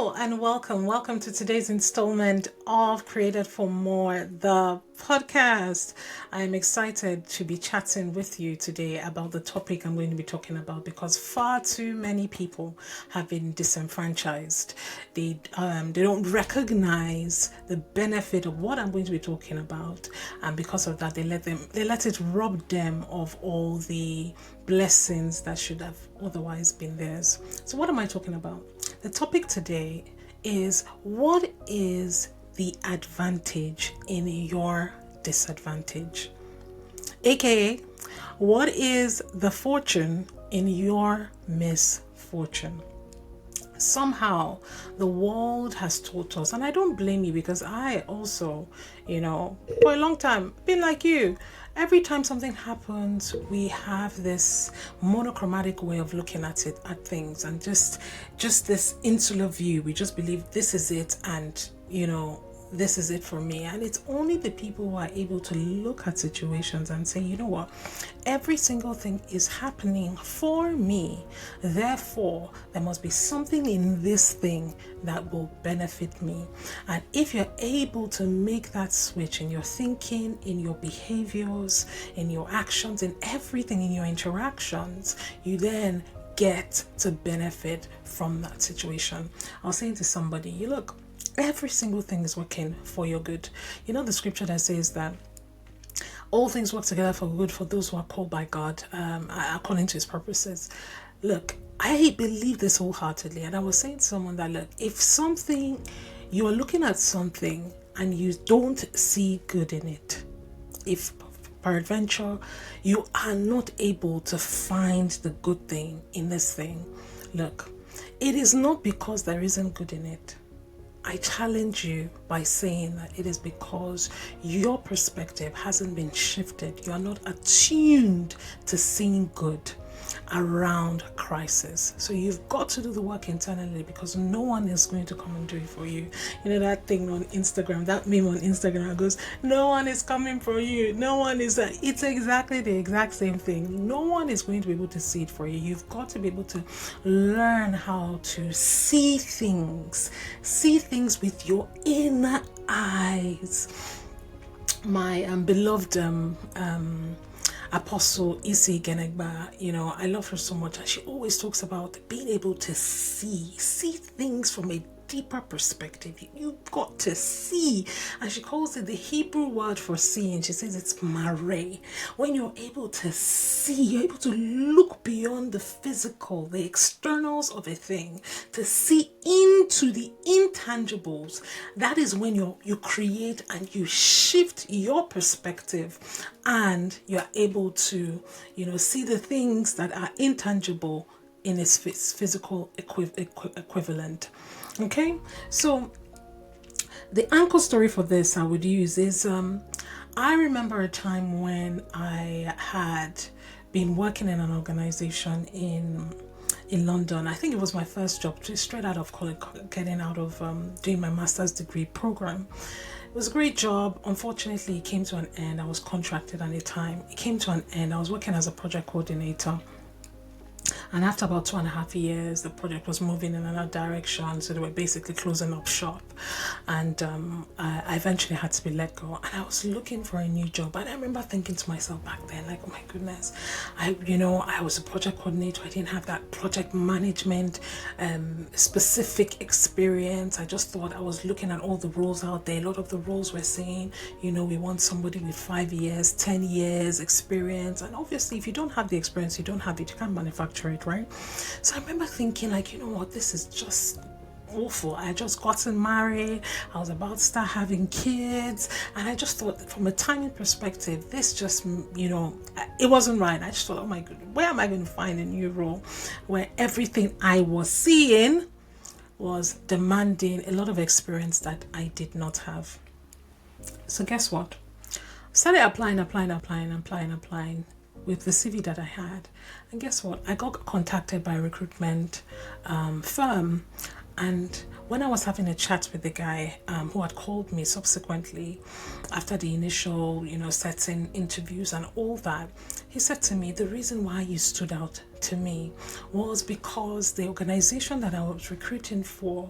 Hello and welcome. Welcome to today's installment of Created for More, the podcast. I'm excited to be chatting with you today about the topic I'm going to be talking about because far too many people have been disenfranchised. They don't recognize the benefit of what I'm going to be talking about, and because of that, they let it rob them of all the blessings that should have otherwise been theirs. So what am I talking about? The topic today is, what is the advantage in your disadvantage? AKA, what is the fortune in your misfortune? Somehow the world has taught us, and I don't blame you, because I also, for a long time been like you. Every time something happens, we have this monochromatic way of looking at things, and just this insular view. We just believe this is it, and this is it for me. And it's only the people who are able to look at situations and say, you know what, every single thing is happening for me, therefore there must be something in this thing that will benefit me. And if you're able to make that switch in your thinking, in your behaviors, in your actions, in everything, in your interactions, you then get to benefit from that situation. I was saying to somebody, look, every single thing is working for your good. The scripture that says that all things work together for good for those who are called by God, according to his purposes. Look, I believe this wholeheartedly. And I was saying to someone that, look, if you are looking at something and you don't see good in it, if peradventure you are not able to find the good thing in this thing, look, it is not because there isn't good in it. I challenge you by saying that it is because your perspective hasn't been shifted. You are not attuned to seeing good around crisis. So you've got to do the work internally, because no one is going to come and do it for you. That thing on Instagram, that meme on Instagram goes, no one is coming for you. No one is. It's exactly the exact same thing. No one is going to be able to see it for you. You've got to be able to learn how to see things with your inner eyes. My beloved Apostle Isi Genegba, I love her so much, and she always talks about being able to see things from a deeper perspective. You've got to see, and she calls it the Hebrew word for seeing. She says it's mareh. When you're able to see, you're able to look beyond the physical, the externals of a thing, to see into the intangibles. That is when you create and you shift your perspective, and you're able to see the things that are intangible in its physical equivalent. Okay, so the anchor story for this I would use is I remember a time when I had been working in an organization in London. I think it was my first job, straight out of college, getting out of doing my master's degree program. It was a great job. Unfortunately, it came to an end. I was contracted at the time. It came to an end. I was working as a project coordinator. And after about 2.5 years, the project was moving in another direction. So they were basically closing up shop. And I eventually had to be let go. And I was looking for a new job. And I remember thinking to myself back then, like, oh my goodness, I was a project coordinator. I didn't have that project management specific experience. I just thought, I was looking at all the roles out there. A lot of the roles were saying, we want somebody with 5 years, 10 years experience. And obviously, if you don't have the experience, you don't have it. You can't manufacture it, right? So I remember thinking, like, what, this is just awful. I had just gotten married. I was about to start having kids, and I just thought that from a timing perspective, this just, it wasn't right. I just thought, oh my goodness, where am I going to find a new role where everything I was seeing was demanding a lot of experience that I did not have? So guess what? I started applying with the CV that I had. And guess what? I got contacted by a recruitment firm. And when I was having a chat with the guy who had called me subsequently after the initial, setting interviews and all that, He said to me, the reason why you stood out to me was because the organization that I was recruiting for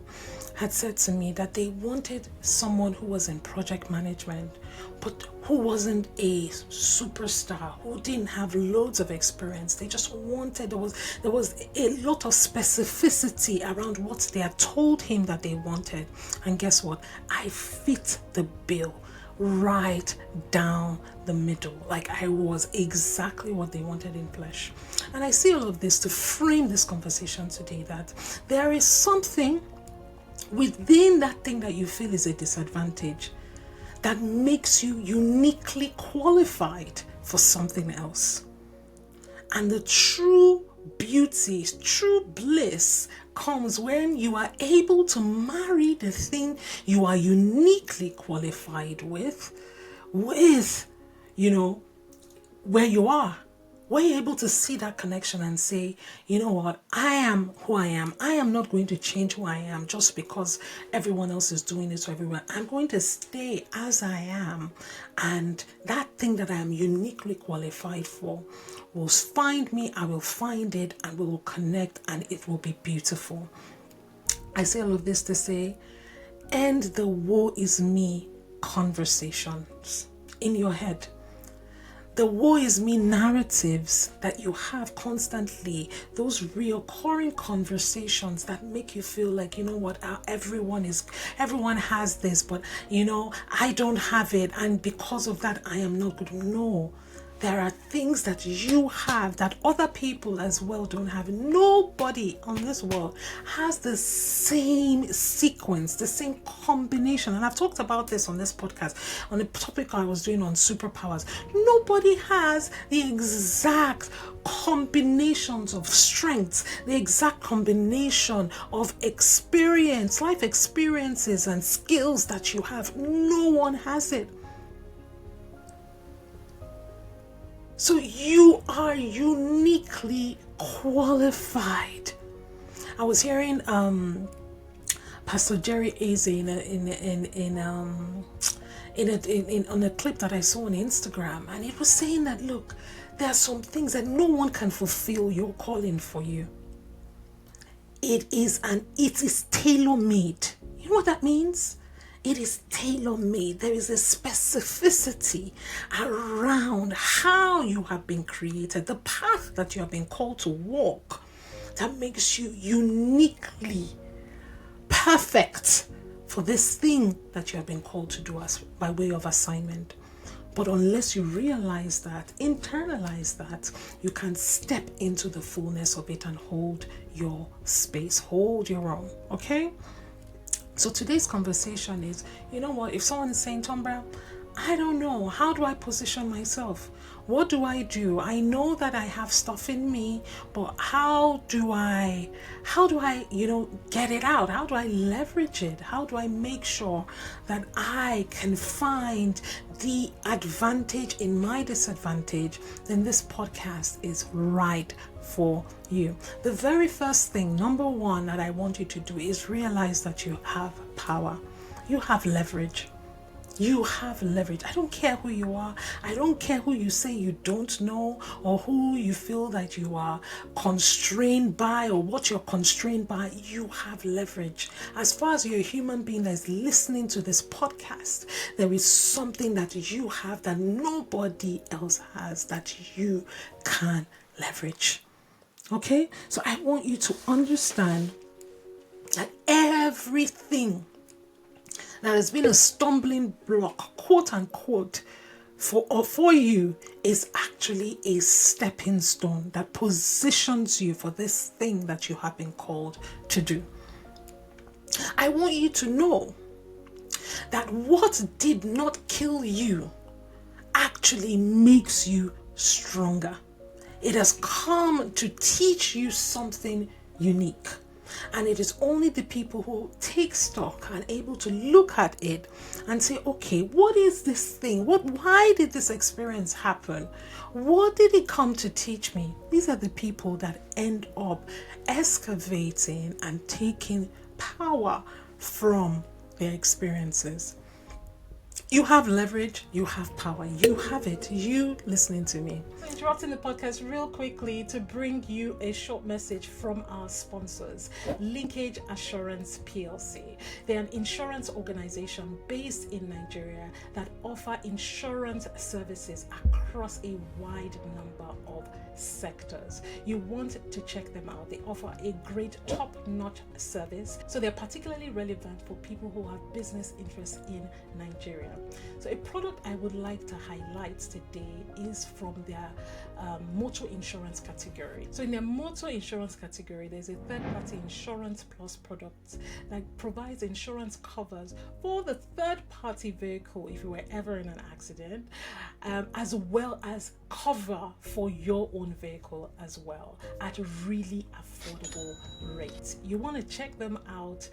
had said to me that they wanted someone who was in project management, but who wasn't a superstar, who didn't have loads of experience. They just wanted, there was a lot of specificity around what they had told him that they wanted. And guess what? I fit the bill right down the middle. Like, I was exactly what they wanted in flesh. And I see all of this to frame this conversation today, that there is something within that thing that you feel is a disadvantage that makes you uniquely qualified for something else. And the true beauty, true bliss comes when you are able to marry the thing you are uniquely qualified with, where you are. When you're able to see that connection and say, you know what, I am who I am. I am not going to change who I am just because everyone else is doing it to everyone. I'm going to stay as I am. And that thing that I am uniquely qualified for will find me, I will find it, and we will connect, and it will be beautiful. I say all of this to say, end the woe is me conversations in your head. The woe is me narratives that you have constantly, those reoccurring conversations that make you feel like, you know what, everyone has this, but I don't have it, and because of that I am not good. No. There are things that you have that other people as well don't have. Nobody on this world has the same sequence, the same combination. And I've talked about this on this podcast, on the topic I was doing on superpowers. Nobody has the exact combinations of strengths, the exact combination of experience, life experiences and skills that you have. No one has it. So you are uniquely qualified. I was hearing Pastor Jerry Eze on a clip that I saw on Instagram, and it was saying that, look, there are some things that no one can fulfill your calling for you. It is tailor-made. You know what that means? It is tailor-made. There is a specificity around how you have been created, the path that you have been called to walk, that makes you uniquely perfect for this thing that you have been called to do as by way of assignment. But unless you realize that, internalize that, you can step into the fullness of it and hold your space, hold your own. Okay? So today's conversation is, you know what, if someone is saying, Tombra, I don't know, how do I position myself? What do? I know that I have stuff in me, but how do I, get it out? How do I leverage it? How do I make sure that I can find the advantage in my disadvantage? Then this podcast is right for you. The very first thing, number one, that I want you to do is realize that you have power. You have leverage. You have leverage. I don't care who you are. I don't care who you say you don't know, or who you feel that you are constrained by, or what you're constrained by. You have leverage. As far as you're a human being that is listening to this podcast, there is something that you have that nobody else has that you can leverage. Okay? So I want you to understand that everything that has been a stumbling block, quote unquote, for you is actually a stepping stone that positions you for this thing that you have been called to do. I want you to know that what did not kill you actually makes you stronger. It has come to teach you something unique. And it is only the people who take stock and able to look at it and say, okay, what is this thing? Why did this experience happen? What did it come to teach me? These are the people that end up excavating and taking power from their experiences. You have leverage, you have power, you have it, you listening to me. So interrupting the podcast real quickly to bring you a short message from our sponsors, Linkage Assurance PLC. They're an insurance organization based in Nigeria that offer insurance services across a wide number of sectors. You want to check them out. They offer a great top-notch service, so they're particularly relevant for people who have business interests in Nigeria. So a product I would like to highlight today is from their motor insurance category. So in their motor insurance category, there's a third-party insurance plus product that provides insurance covers for the third-party vehicle if you were ever in an accident, as well as cover for your own vehicle as well at really affordable rates. You want to check them out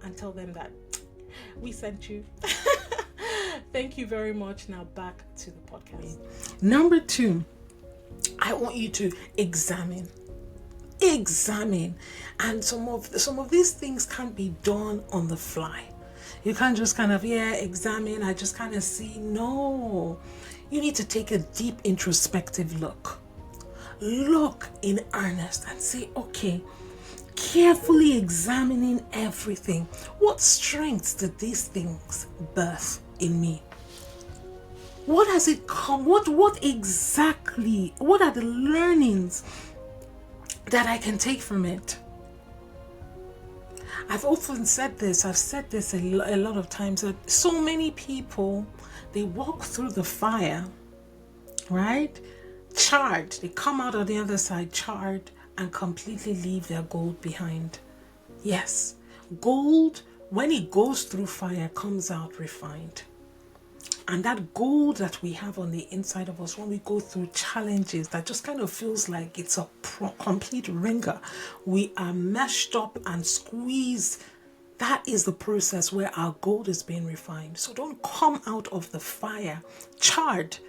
and tell them that we sent you. Thank you very much. Now back to the podcast. Number 2, I want you to examine, and some of these things can't be done on the fly. You can't just kind of examine, I just kind of see. No, you need to take a deep introspective look in earnest and say, okay, carefully examining everything, what strengths did these things birth in me? What has it come? What exactly? What are the learnings that I can take from it? I've often said this. I've said this a lot of times, that so many people, they walk through the fire, right? Charred. They come out on the other side charred and completely leave their gold behind. Yes, gold, when it goes through fire, comes out refined. And that gold that we have on the inside of us, when we go through challenges that just kind of feels like it's a complete ringer, we are meshed up and squeezed. That is the process where our gold is being refined. So don't come out of the fire charred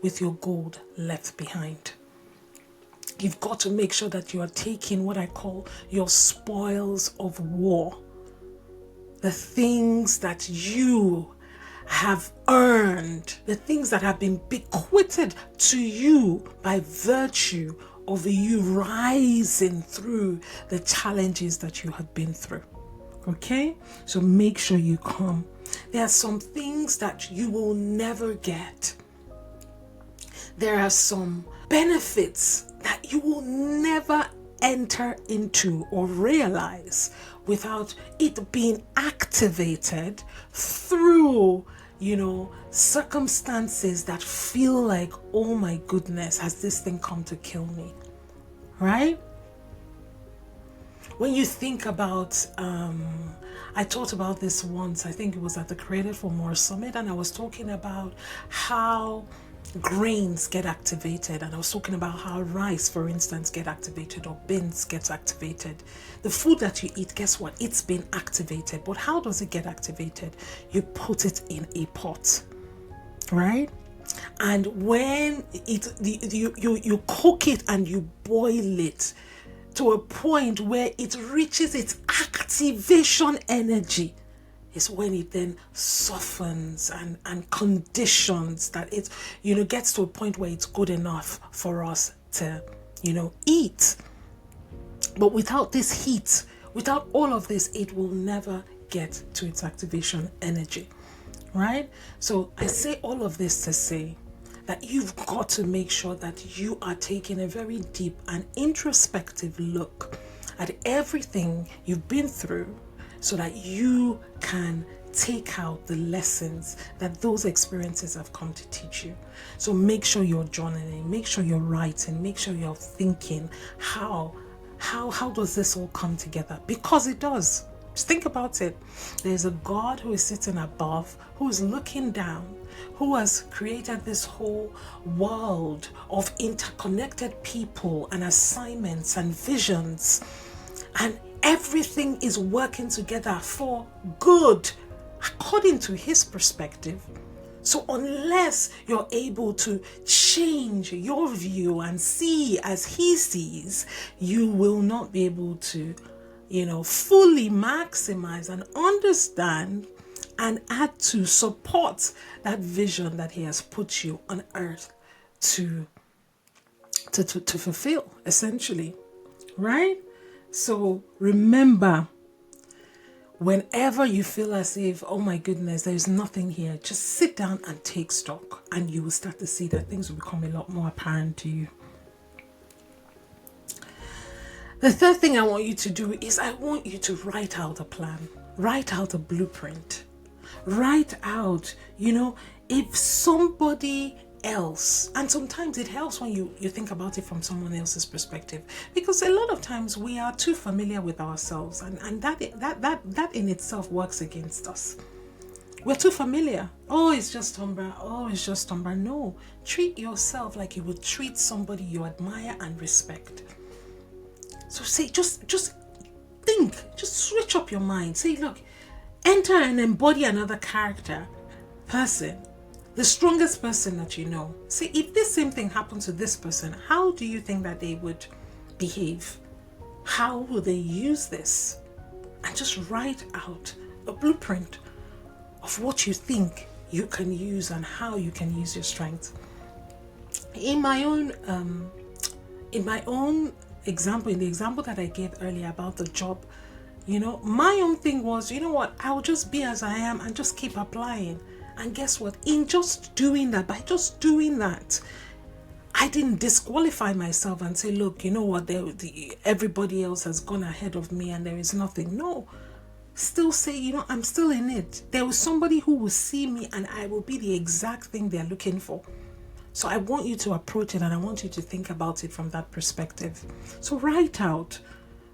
with your gold left behind. You've got to make sure that you are taking what I call your spoils of war. The things that you have earned, the things that have been bequeathed to you by virtue of you rising through the challenges that you have been through. Okay? So make sure you come. There are some things that you will never get. There are some benefits that you will never enter into or realize without it being activated through, circumstances that feel like, oh my goodness, has this thing come to kill me? Right? When you think about, I talked about this once, I think it was at the Created for More Summit, and I was talking about how grains get activated, and I was talking about how rice, for instance, get activated, or beans gets activated. The food that you eat, guess what? It's been activated. But how does it get activated? You put it in a pot, right? And when you cook it and you boil it to a point where it reaches its activation energy, is when it then softens and conditions that it, gets to a point where it's good enough for us to, eat. But without this heat, without all of this, it will never get to its activation energy, right? So I say all of this to say that you've got to make sure that you are taking a very deep and introspective look at everything you've been through, so that you can take out the lessons that those experiences have come to teach you. So make sure you're journaling, make sure you're writing, make sure you're thinking, how does this all come together? Because it does. Just think about it. There's a God who is sitting above, who is looking down, who has created this whole world of interconnected people and assignments and visions, and everything is working together for good according to his perspective. So unless you're able to change your view and see as he sees, you will not be able to, fully maximize and understand and add to support that vision that he has put you on earth to fulfill, essentially, right? So remember, whenever you feel as if, oh my goodness, there's nothing here, just sit down and take stock, and you will start to see that things will become a lot more apparent to you. The third thing I want you to do is I want you to write out a plan, write out a blueprint, write out, if somebody else, and sometimes it helps when you think about it from someone else's perspective, because a lot of times we are too familiar with ourselves, and that in itself works against us. We're too familiar. Oh, it's just Umbra. Oh, it's just Umbra. No, treat yourself like you would treat somebody you admire and respect. So say, just think, just switch up your mind. Say, look, enter and embody another person, the strongest person that you know. Say, if this same thing happened to this person, how do you think that they would behave? How will they use this? And just write out a blueprint of what you think you can use and how you can use your strength. In my own example, in the example that I gave earlier about the job, my own thing was, I'll just be as I am and just keep applying. And guess what? In just doing that, I didn't disqualify myself and say, look, you know what, everybody else has gone ahead of me and there is nothing. No. Still say, I'm still in it. There was somebody who will see me and I will be the exact thing they're looking for. So I want you to approach it, and I want you to think about it from that perspective. So write out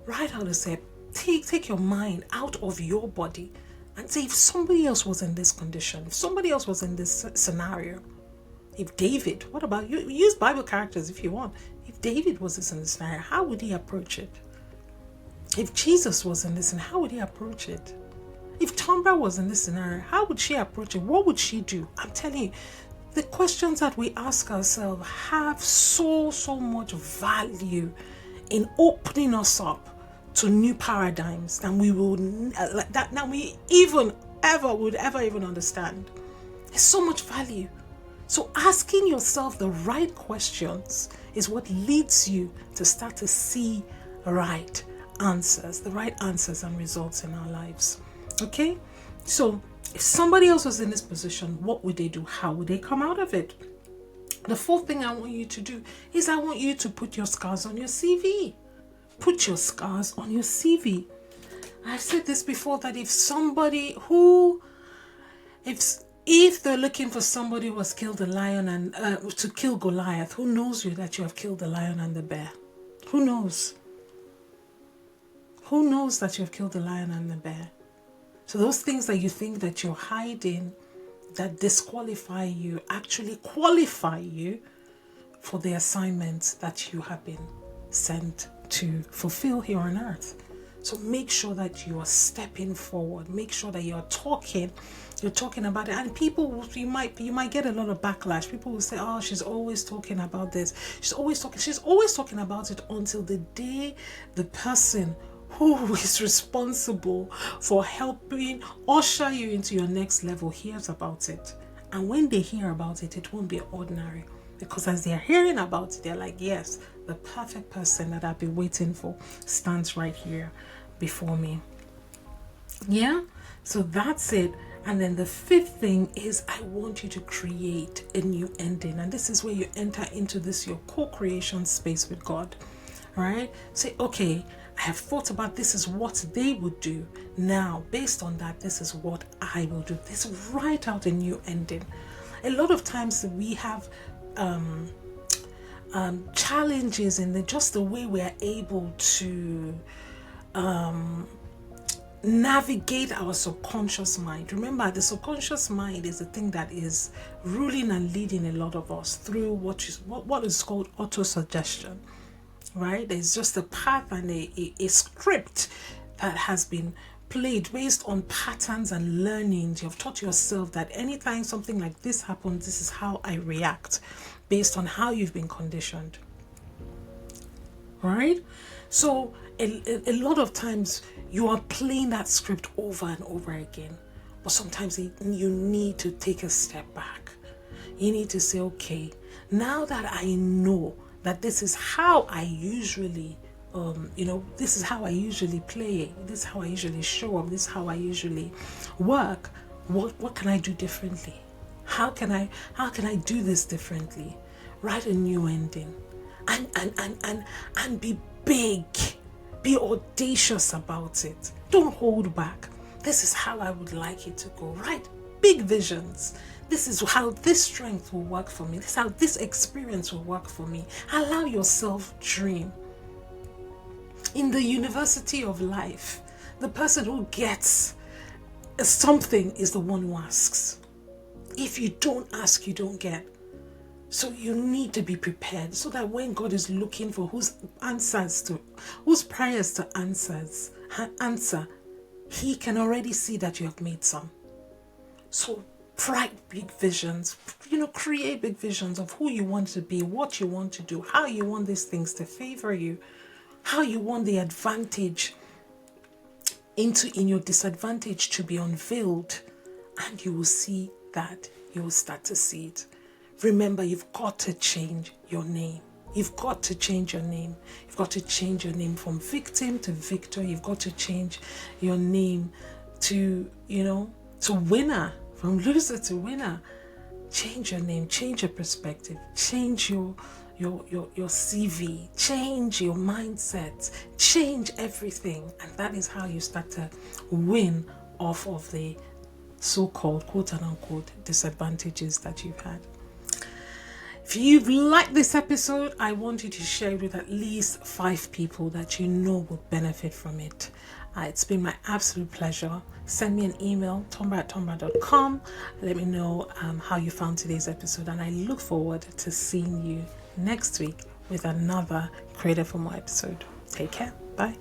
and say, take your mind out of your body and say, if somebody else was in this condition, if somebody else was in this scenario, if David, what about you? Use Bible characters if you want. If David was in this scenario, how would he approach it? If Jesus was in this, and how would he approach it? If Tombra was in this scenario, how would she approach it? What would she do? I'm telling you, the questions that we ask ourselves have so much value in opening us up to new paradigms than we will that we would ever even understand. There's so much value. So asking yourself the right questions is what leads you to start to see the right answers and results in our lives. Okay? So if somebody else was in this position, what would they do? How would they come out of it? The fourth thing I want you to do is I want you to put your scars on your CV. Put your scars on your CV. I've said this before, that if they're looking for somebody who has killed a lion and to kill Goliath, who knows you that you have killed the lion and the bear? Who knows? Who knows that you have killed the lion and the bear? So those things that you think that you're hiding, that disqualify you, actually qualify you for the assignments that you have been sent to fulfill here on earth. So make sure that you are stepping forward. Make sure that you're talking about it. And people, you might get a lot of backlash. People will say, oh, she's always talking about this. She's always talking about it, until the day the person who is responsible for helping usher you into your next level hears about it. And when they hear about it, it won't be ordinary. Because as they're hearing about it, they're like, yes, the perfect person that I've been waiting for stands right here before me. Yeah? So that's it. And then the fifth thing is I want you to create a new ending. And this is where you enter into your co-creation space with God. All right? Say, okay, I have thought about this is what they would do. Now, based on that, this is what I will do. This write out a new ending. A lot of times we have challenges in just the way we are able to navigate our subconscious mind. Remember, the subconscious mind is the thing that is ruling and leading a lot of us through what is called autosuggestion. Right? There's just a path and a script that has been played based on patterns and learnings. You've taught yourself that anytime something like this happens, this is how I react, based on how you've been conditioned. Right? So a lot of times you are playing that script over and over again. But sometimes you need to take a step back. You need to say, okay, now that I know that this is how I usually, this is how I usually play, this is how I usually show up, this is how I usually work. What can I do differently? How can I do this differently? Write a new ending, and be big, be audacious about it. Don't hold back. This is how I would like it to go. Write big visions. This is how this strength will work for me. This is how this experience will work for me. Allow yourself dream. In the university of life, the person who gets something is the one who asks. If you don't ask, you don't get. So you need to be prepared so that when God is looking for whose prayers to answer, He can already see that you have made some. So write big visions, create big visions of who you want to be, what you want to do, how you want these things to favor you, how you want the advantage in your disadvantage to be unveiled, and you will see that. You will start to see it. Remember, you've got to change your name. You've got to change your name. You've got to change your name from victim to victor. You've got to change your name to winner, from loser to winner. Change your name, change your perspective, change your CV, change your mindset, change everything. And that is how you start to win off of the so-called quote and unquote disadvantages that you've had. If you've liked this episode, I want you to share it with at least 5 people that you know will benefit from it. It's been my absolute pleasure. Send me an email, tomba@tomba.com. Let me know how you found today's episode, and I look forward to seeing you next week with another Created for More episode. Take care. Bye.